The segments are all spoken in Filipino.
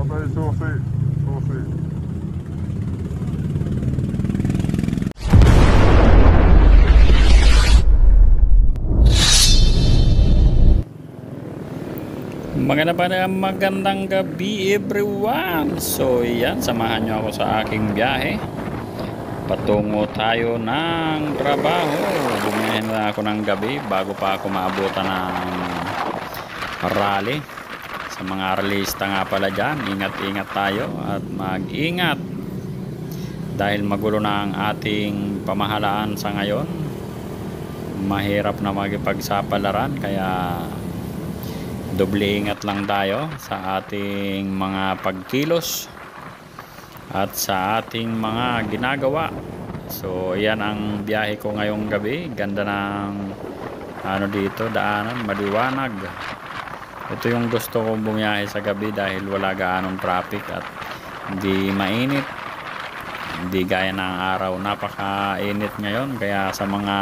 Abay, susi. Susi. Magandang gabi everyone. So yan, samahan nyo ako sa aking biyahe. Patungo tayo ng trabaho. Bumiyahin na ako ng gabi bago pa ako maabutan ng rally. Sa mga rallyista nga pala dyan, ingat-ingat tayo at mag-ingat. Dahil magulo na ang ating pamahalaan sa ngayon. Mahirap na makipagsapalaran, kaya doble ingat lang tayo sa ating mga pagkilos at sa ating mga ginagawa. So yan ang biyahe ko ngayong gabi. Ganda ng dito, daanan, maliwanag. Ito yung gusto kong bumiyahe sa gabi dahil wala gaanong traffic at hindi mainit, hindi gaya ng araw. Napakainit ngayon, kaya sa mga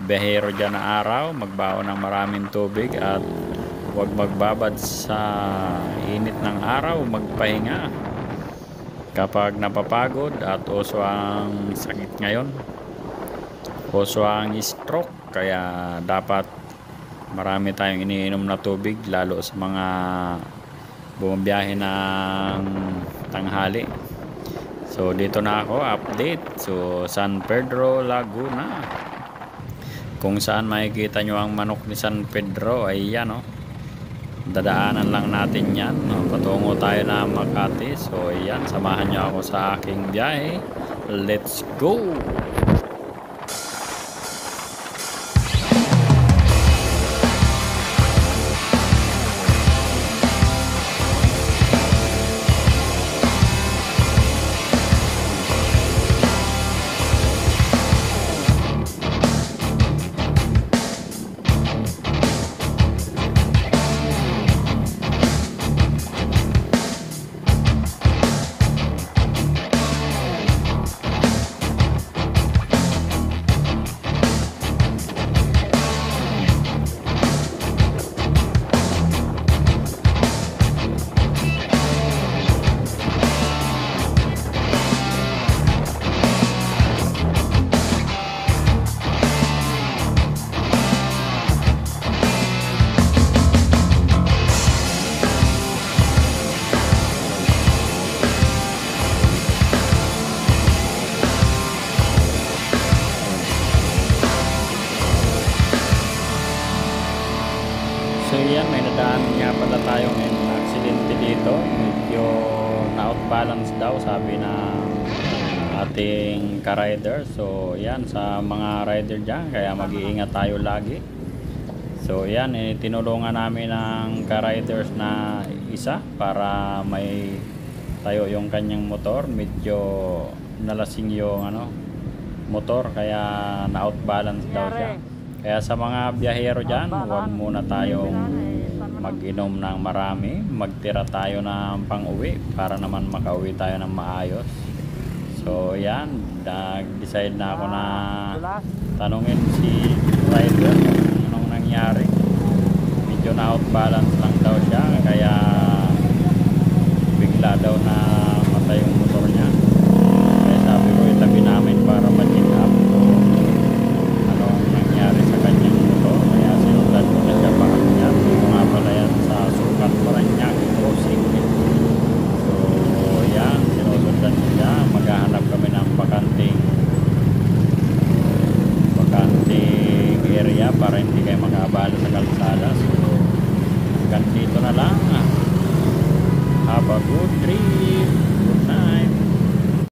biyahero dyan na araw, magbaon ng maraming tubig at huwag magbabad sa init ng araw, magpahinga kapag napapagod. At uso ang sakit ngayon, uso ang stroke, kaya dapat marami tayong iniinom na tubig, lalo sa mga bumabiyahe ng tanghali. So dito na ako, update. So San Pedro, Laguna, kung saan makikita nyo ang manok ni San Pedro ay yan, dadaanan lang natin yan, patungo tayo na Makati. So yan, samahan nyo ako sa aking biyahe. Let's go! So yan, may nadaan nga pala tayong aksidente dito. Medyo na-outbalance daw, sabi ng ating ka-rider. So yan, sa mga rider dyan, kaya mag-iingat tayo lagi. So yan, tinulungan namin ng ka-riders na isa para may tayo yung kanyang motor. Medyo nalasing yung motor, kaya na-outbalance daw siya. Kaya sa mga biyahero dyan, huwag muna tayong mag-inom ng marami. Magtira tayo ng pang-uwi para naman makauwi tayo ng maayos. So yan, nag-decide na ako na tanungin si rider anong nangyari. Medyo na-outbalance lang daw siya, kaya bigla daw na matay yung motor niya. Kaya sabi ko, itabi namin para ma-check up nangyari sa kanyang motor. Kaya sinundan ko na siya baka niya. Ito nga pala yan sa Sukat Paranaque crossing. So yan, sinusundan ko siya. Maghahanap kami ng bakanting area para hindi kayo makaabala sa kalsada. So hanggang dito na lang. Have a good trip.